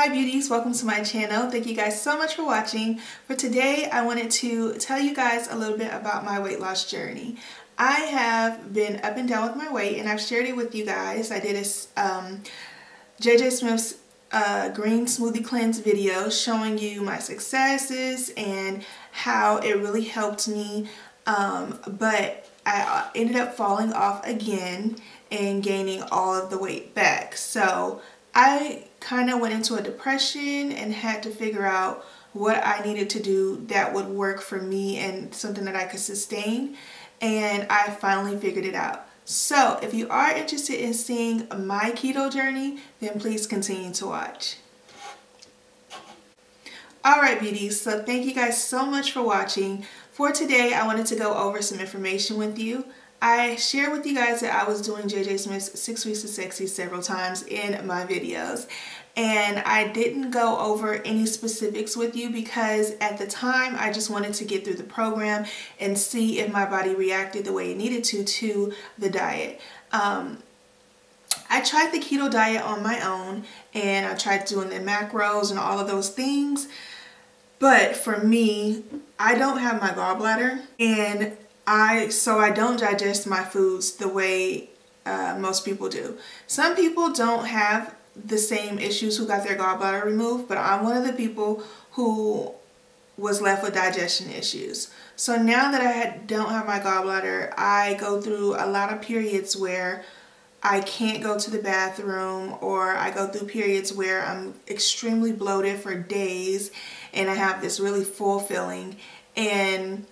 Hi beauties, welcome to my channel. Thank you guys so much for watching. For today, I wanted to tell you guys a little bit about my weight loss journey. I have been up and down with my weight and I've shared it with you guys. I did a JJ Smith's green smoothie cleanse video showing you my successes and how it really helped me, but I ended up falling off again and gaining all of the weight back. So I kind of went into a depression and had to figure out what I needed to do that would work for me and something that I could sustain, and I finally figured it out. So if you are interested in seeing my keto journey, then please continue to watch. Alright beauties, so thank you guys so much for watching. For today I wanted to go over some information with you. I shared with you guys that I was doing JJ Smith's 6 Weeks to Sexy several times in my videos, and I didn't go over any specifics with you because at the time I just wanted to get through the program and see if my body reacted the way it needed to the diet. I tried the keto diet on my own and I tried doing the macros and all of those things, but for me, I don't have my gallbladder, and so I don't digest my foods the way most people do. Some people don't have the same issues who got their gallbladder removed, but I'm one of the people who was left with digestion issues. So now that I don't have my gallbladder, I go through a lot of periods where I can't go to the bathroom, or I go through periods where I'm extremely bloated for days and I have this really full feeling, and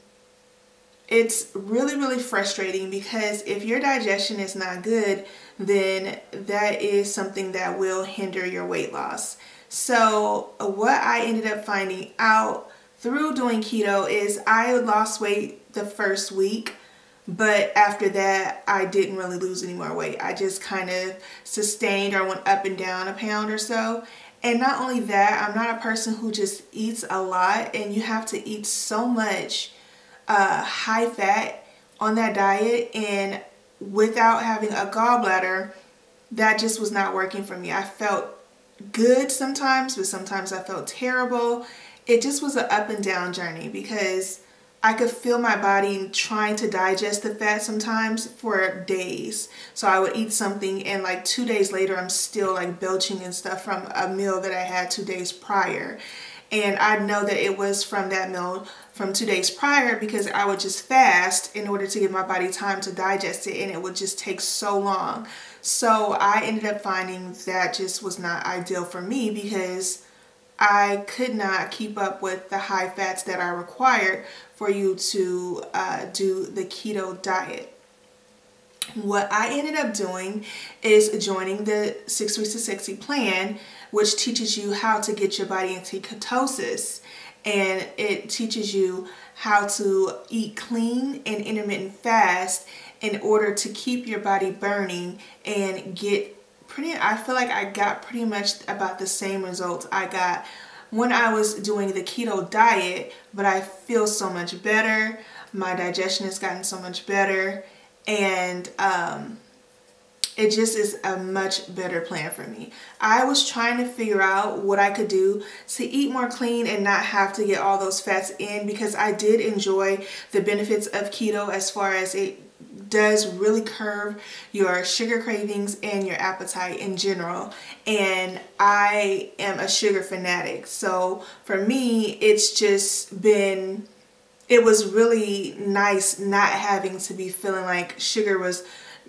it's really frustrating because if your digestion is not good, then that is something that will hinder your weight loss. So what I ended up finding out through doing keto is I lost weight the first week, but after that I didn't really lose any more weight. I just kind of sustained or went up and down a pound or so. And not only that, I'm not a person who just eats a lot, and you have to eat so much high fat on that diet, and without having a gallbladder, that just was not working for me. I felt good sometimes, but sometimes I felt terrible. It just was an up and down journey because I could feel my body trying to digest the fat sometimes for days. So I would eat something and like 2 days later I'm still like belching and stuff from a meal that I had 2 days prior. And I know that it was from that meal from 2 days prior because I would just fast in order to give my body time to digest it, and it would just take so long. So I ended up finding that just was not ideal for me because I could not keep up with the high fats that are required for you to do the keto diet. What I ended up doing is joining the 6 Weeks to Sexy plan, which teaches you how to get your body into ketosis, and it teaches you how to eat clean and intermittent fast in order to keep your body burning and get I feel like I got pretty much about the same results I got when I was doing the keto diet, but I feel so much better. My digestion has gotten so much better, and it just is a much better plan for me. I was trying to figure out what I could do to eat more clean and not have to get all those fats in, because I did enjoy the benefits of keto as far as it does really curb your sugar cravings and your appetite in general, and I am a sugar fanatic. So for me, it's just been, it was really nice not having to be feeling like sugar was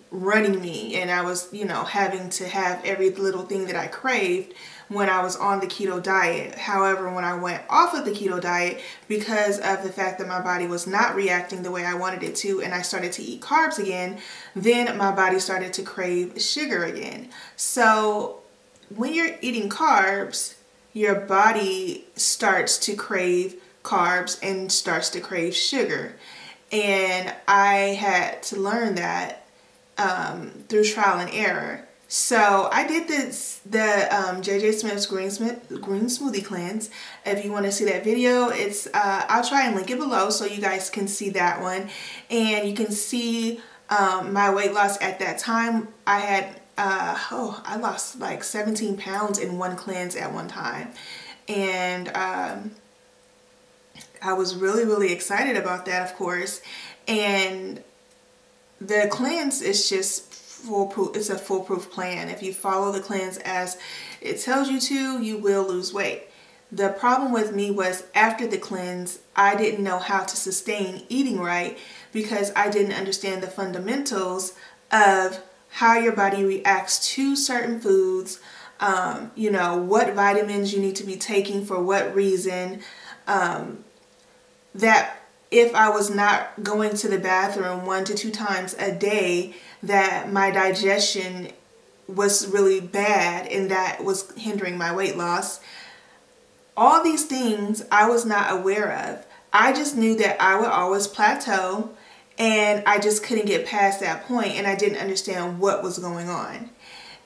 running me and I was, you know, having to have every little thing that I craved when I was on the keto diet. However, when I went off of the keto diet, because of the fact that my body was not reacting the way I wanted it to, and I started to eat carbs again, then my body started to crave sugar again. So when you're eating carbs, your body starts to crave carbs and starts to crave sugar. And I had to learn that through trial and error. So I did the JJ Smith's green smoothie cleanse. If you want to see that video, it's I'll try and link it below so you guys can see that one, and you can see my weight loss at that time. I had I lost like 17 pounds in one cleanse at one time. And I was really excited about that, of course. And the cleanse is just foolproof. It's a foolproof plan. If you follow the cleanse as it tells you to, you will lose weight. The problem with me was after the cleanse, I didn't know how to sustain eating right because I didn't understand the fundamentals of how your body reacts to certain foods, you know, what vitamins you need to be taking for what reason, that if I was not going to the bathroom 1 to 2 times a day, that my digestion was really bad and that was hindering my weight loss. All these things I was not aware of. I just knew that I would always plateau and I just couldn't get past that point, and I didn't understand what was going on.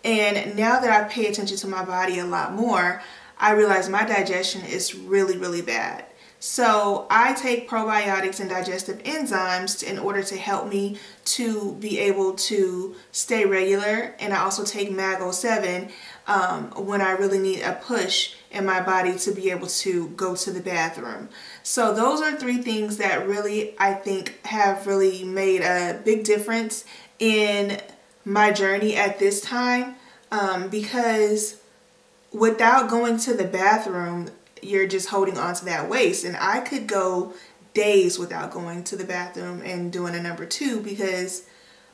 And now that I pay attention to my body a lot more, I realize my digestion is really bad. So I take probiotics and digestive enzymes in order to help me to be able to stay regular. And I also take Mag07 when I really need a push in my body to be able to go to the bathroom. So those are 3 things that really, I think, have really made a big difference in my journey at this time, because without going to the bathroom, you're just holding on to that waste. And I could go days without going to the bathroom and doing a number 2 because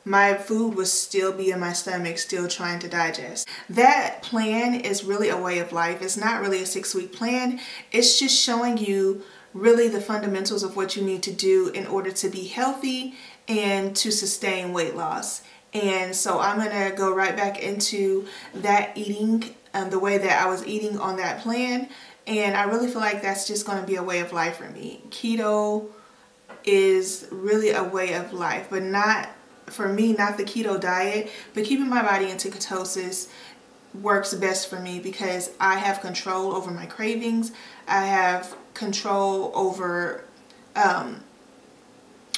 my food would still be in my stomach, still trying to digest. That plan is really a way of life. It's not really a 6-week plan. It's just showing you really the fundamentals of what you need to do in order to be healthy and to sustain weight loss. And so I'm gonna go right back into that eating, the way that I was eating on that plan. And I really feel like that's just going to be a way of life for me. Keto is really a way of life, but not, for me, not the keto diet, but keeping my body into ketosis works best for me because I have control over my cravings. I have control over,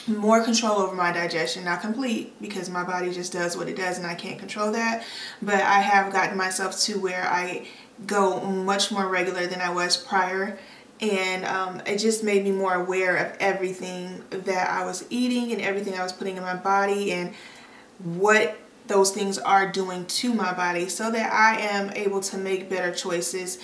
more control over my digestion. Not complete, because my body just does what it does and I can't control that. But I have gotten myself to where I go much more regular than I was prior, and it just made me more aware of everything that I was eating and everything I was putting in my body and what those things are doing to my body, so that I am able to make better choices.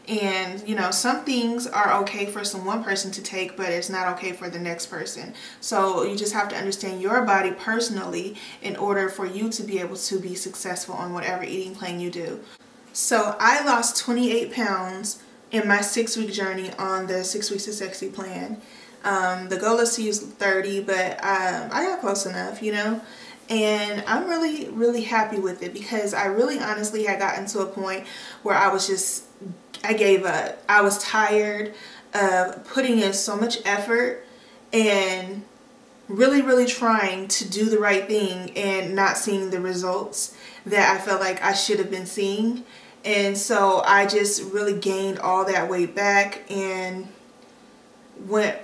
And you know, some things are okay for one person to take, but it's not okay for the next person. So you just have to understand your body personally in order for you to be able to be successful on whatever eating plan you do. So I lost 28 pounds in my 6-week journey on the 6 Weeks to Sexy plan. The goal is to use 30, but I got close enough, you know. And I'm really happy with it because I really honestly had gotten to a point where I was just, I gave up. I was tired of putting in so much effort and really trying to do the right thing and not seeing the results that I felt like I should have been seeing. And so I just really gained all that weight back and went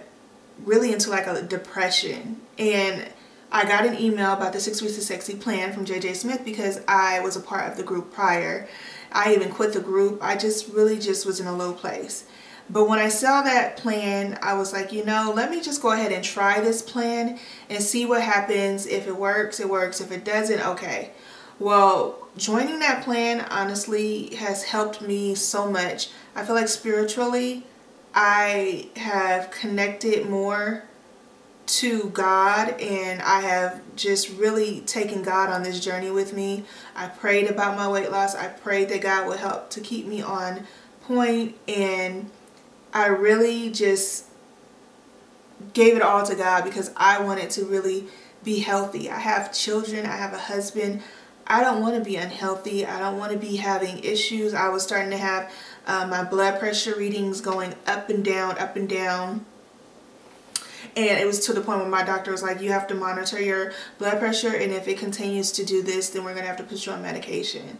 really into like a depression. And I got an email about the 6 Weeks to Sexy plan from JJ Smith because I was a part of the group prior. I even quit the group. I just really was in a low place. But when I saw that plan, I was like, you know, let me just go ahead and try this plan and see what happens. If it works, it works. If it doesn't, okay. Well, joining that plan honestly has helped me so much. I feel like spiritually, I have connected more to God, and I have just really taken God on this journey with me. I prayed about my weight loss. I prayed that God would help to keep me on point, and I really just gave it all to God because I wanted to really be healthy. I have children. I have a husband. I don't want to be unhealthy. I don't want to be having issues. I was starting to have my blood pressure readings going up and down, up and down. And it was to the point where my doctor was like, you have to monitor your blood pressure, and if it continues to do this, then we're going to have to put you on medication.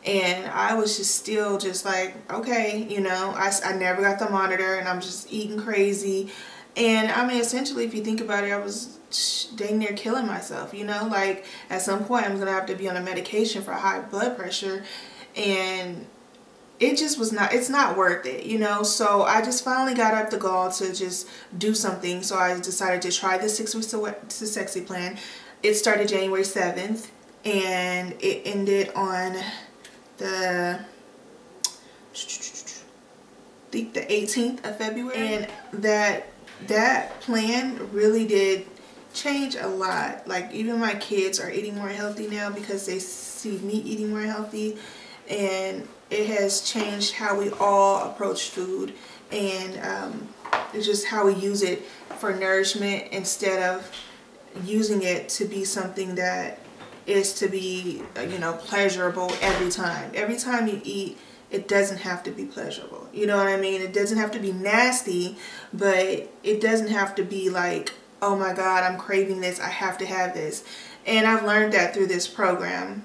And I was just still just like, okay, you know, I never got the monitor, and I'm just eating crazy. And I mean, essentially, if you think about it, I was dang near killing myself, you know? Like, at some point I'm gonna have to be on a medication for high blood pressure, and it just was not, it's not worth it, you know? So I just finally got up the gall to just do something. So I decided to try the 6 weeks to sexy plan. It started January 7th and it ended on the 18th of February. And that plan really did change a lot. Like, even my kids are eating more healthy now because they see me eating more healthy, and it has changed how we all approach food, and it's just how we use it for nourishment instead of using it to be something that is to be, you know, pleasurable every time. Every time you eat, it doesn't have to be pleasurable. You know what I mean? It doesn't have to be nasty, but it doesn't have to be like, oh my God, I'm craving this, I have to have this. And I've learned that through this program,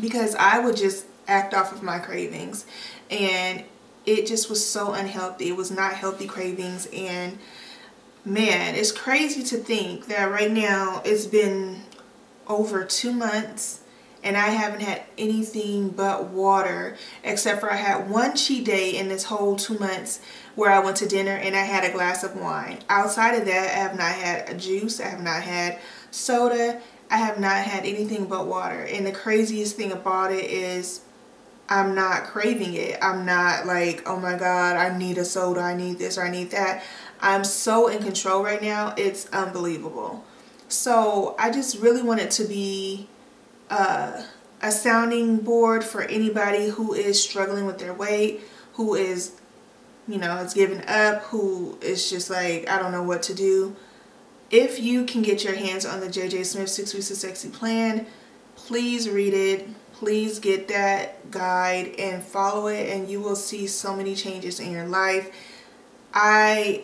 because I would just act off of my cravings, and it just was so unhealthy. It was not healthy cravings. And man, it's crazy to think that right now it's been over 2 months and I haven't had anything but water, except for I had one cheat day in this whole 2 months where I went to dinner and I had a glass of wine. Outside of that, I have not had a juice, I have not had soda, I have not had anything but water. And the craziest thing about it is I'm not craving it. I'm not like, oh my God, I need a soda, I need this or I need that. I'm so in control right now, it's unbelievable. So I just really want it to be a sounding board for anybody who is struggling with their weight, who is, you know, has given up, who is just like, I don't know what to do. If you can get your hands on the JJ Smith 6 Weeks to Sexy plan, please read it. Please get that guide and follow it, and you will see so many changes in your life. I'm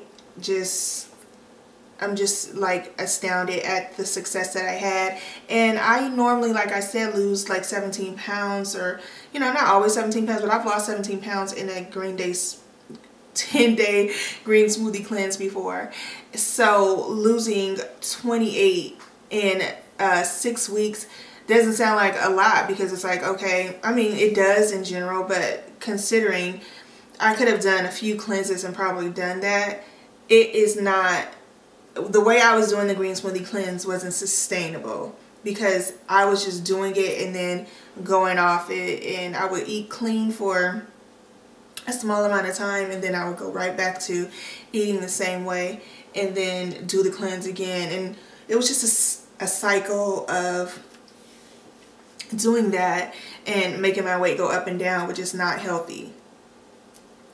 just like astounded at the success that I had. And I normally, like I said, lose like 17 pounds, or, you know, not always 17 pounds, but I've lost 17 pounds in a 10-day green smoothie cleanse before. So losing 28 in 6 weeks doesn't sound like a lot, because it's like, okay, I mean, it does in general, but considering I could have done a few cleanses and probably done that, it is not. The way I was doing the green smoothie cleanse wasn't sustainable, because I was just doing it and then going off it, and I would eat clean for a small amount of time and then I would go right back to eating the same way and then do the cleanse again. And it was just a cycle of doing that and making my weight go up and down, which is not healthy.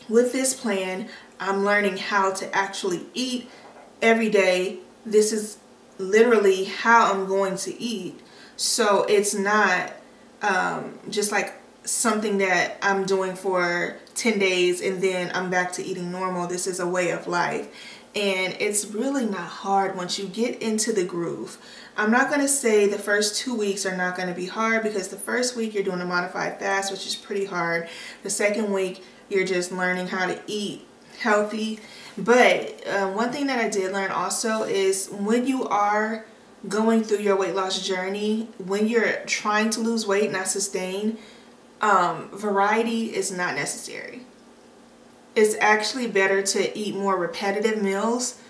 With this plan, I'm learning how to actually eat every day. This is literally how I'm going to eat. So it's not just like something that I'm doing for 10 days and then I'm back to eating normal. This is a way of life. And it's really not hard once you get into the groove. I'm not going to say the first 2 weeks are not going to be hard, because the first week you're doing a modified fast, which is pretty hard. The second week you're just learning how to eat healthy. But one thing that I did learn also is, when you are going through your weight loss journey, when you're trying to lose weight, not sustain, variety is not necessary. It's actually better to eat more repetitive meals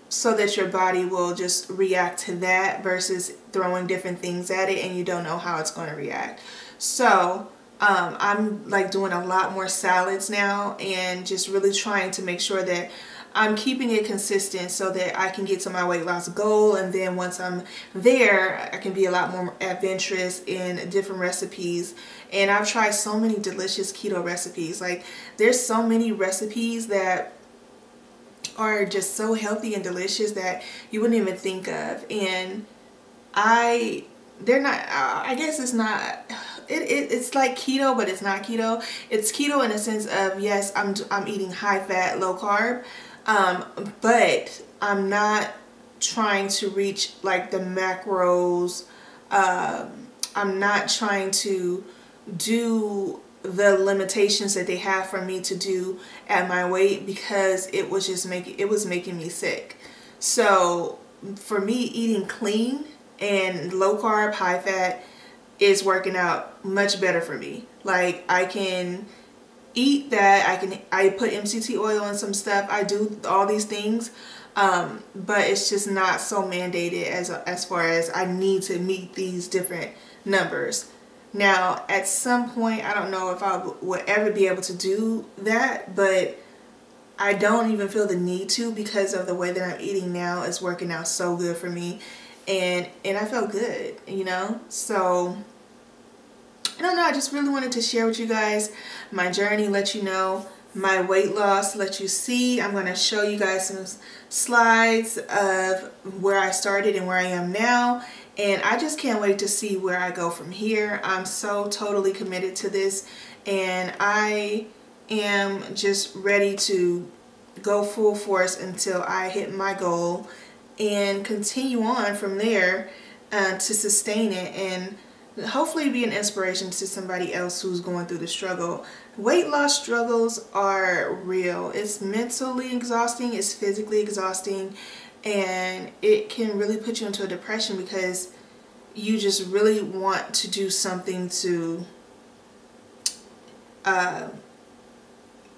so that your body will just react to that, versus throwing different things at it and you don't know how it's going to react. So I'm like doing a lot more salads now, and just really trying to make sure that I'm keeping it consistent so that I can get to my weight loss goal. And then once I'm there, I can be a lot more adventurous in different recipes. And I've tried so many delicious keto recipes. Like, there's so many recipes that are just so healthy and delicious that you wouldn't even think of. And they're not, I guess it's not, it's like keto, but it's not keto. It's keto in a sense of, yes, I'm eating high fat, low carb, but I'm not trying to reach like the macros. I'm not trying to do the limitations that they have for me to do at my weight, because it was just making me sick. So for me, eating clean and low carb, high fat is working out much better for me. Like, I can eat that, I put MCT oil in some stuff, I do all these things, but it's just not so mandated as far as I need to meet these different numbers. Now, at some point, I don't know if I would ever be able to do that, but I don't even feel the need to, because of the way that I'm eating now is working out so good for me, and I feel good, you know. So I don't know, I just really wanted to share with you guys my journey, let you know my weight loss, let you see. I'm going to show you guys some slides of where I started and where I am now, and I just can't wait to see where I go from here. I'm so totally committed to this, and I am just ready to go full force until I hit my goal and continue on from there to sustain it, and hopefully be an inspiration to somebody else who's going through the struggle. Weight loss struggles are real. It's mentally exhausting, it's physically exhausting, and it can really put you into a depression because you just really want to do something to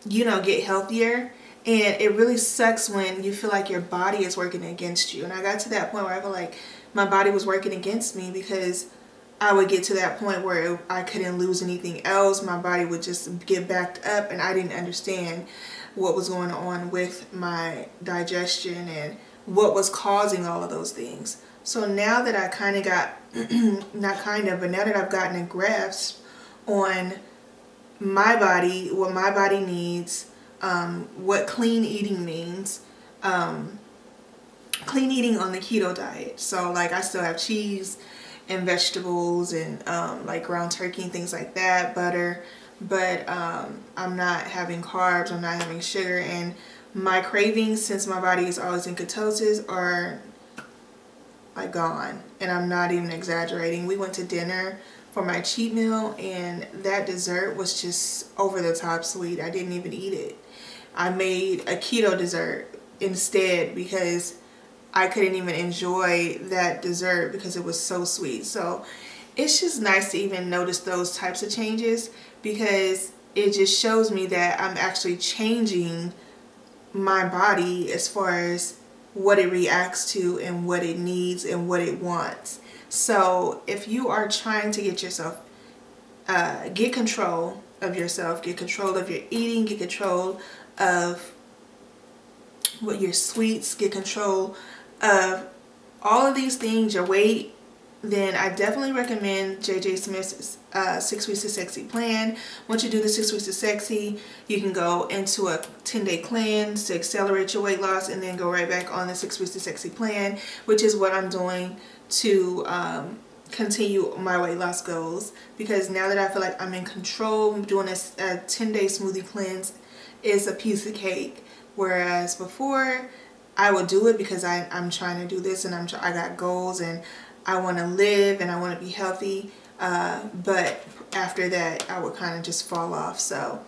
you know, get healthier, and it really sucks when you feel like your body is working against you. And I got to that point where I feel like my body was working against me, because I would get to that point where I couldn't lose anything else. My body would just get backed up, and I didn't understand what was going on with my digestion and what was causing all of those things. So now that I kind of got, not kind of, but now that I've gotten a grasp on my body, what my body needs, what clean eating means, clean eating on the keto diet. So like, I still have cheese and vegetables and like ground turkey and things like that, butter, but I'm not having carbs, I'm not having sugar, and my cravings, since my body is always in ketosis, are like gone, and I'm not even exaggerating. We went to dinner for my cheat meal, and that dessert was just over the top sweet. I didn't even eat it. I made a keto dessert instead because I couldn't even enjoy that dessert because it was so sweet. So it's just nice to even notice those types of changes, because it just shows me that I'm actually changing my body as far as what it reacts to and what it needs and what it wants. So if you are trying to get yourself, get control of yourself, get control of your eating, get control of what your sweets, get control of all of these things, your weight, then I definitely recommend JJ Smith's 6 Weeks to Sexy plan. Once you do the 6 Weeks to Sexy, you can go into a 10-day cleanse to accelerate your weight loss, and then go right back on the 6 Weeks to Sexy plan, which is what I'm doing to continue my weight loss goals. Because now that I feel like I'm in control, doing a 10-day smoothie cleanse is a piece of cake. Whereas before, I would do it because I'm trying to do this, and I got goals, and I want to live, and I want to be healthy, but after that I would kind of just fall off. So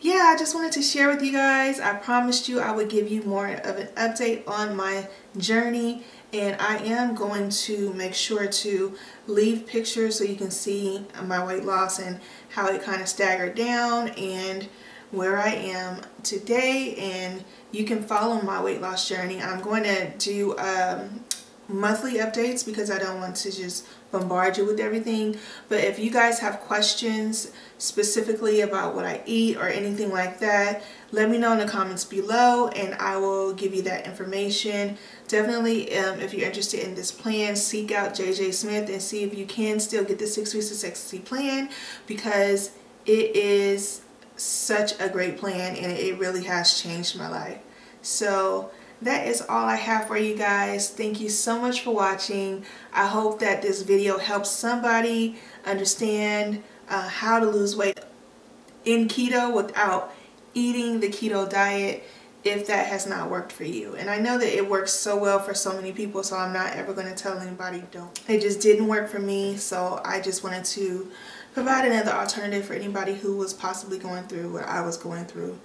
yeah, I just wanted to share with you guys. I promised you I would give you more of an update on my journey, and I am going to make sure to leave pictures so you can see my weight loss and how it kind of staggered down and where I am today, and you can follow my weight loss journey. I'm going to do monthly updates because I don't want to just bombard you with everything. But if you guys have questions specifically about what I eat or anything like that, let me know in the comments below, and I will give you that information. Definitely, if you're interested in this plan, seek out JJ Smith and see if you can still get the 6 Weeks to Sexy plan, because it is such a great plan and it really has changed my life. So that is all I have for you guys. Thank you so much for watching. I hope that this video helps somebody understand how to lose weight in keto without eating the keto diet, if that has not worked for you. And I know that it works so well for so many people, so I'm not ever going to tell anybody don't. It just didn't work for me, so I just wanted to provide another alternative for anybody who was possibly going through what I was going through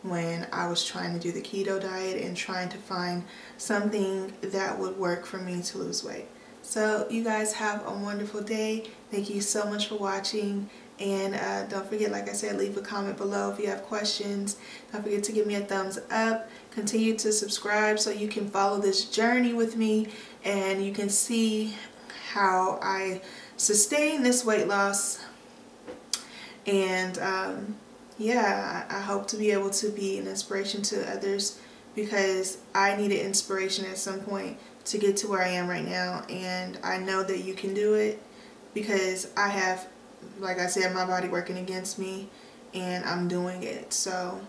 when I was trying to do the keto diet and trying to find something that would work for me to lose weight. So you guys have a wonderful day. Thank you so much for watching. And don't forget, like I said, leave a comment below if you have questions. Don't forget to give me a thumbs up. Continue to subscribe so you can follow this journey with me and you can see how I sustain this weight loss. And yeah, I hope to be able to be an inspiration to others, because I needed inspiration at some point to get to where I am right now. And I know that you can do it, because I have, like I said, my body working against me and I'm doing it. So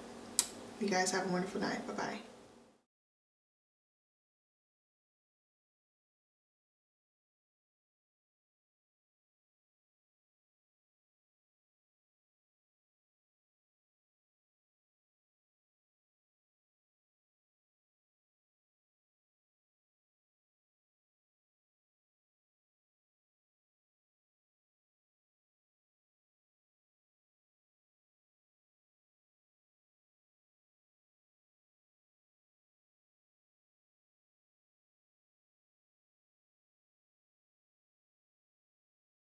you guys have a wonderful night. Bye-bye.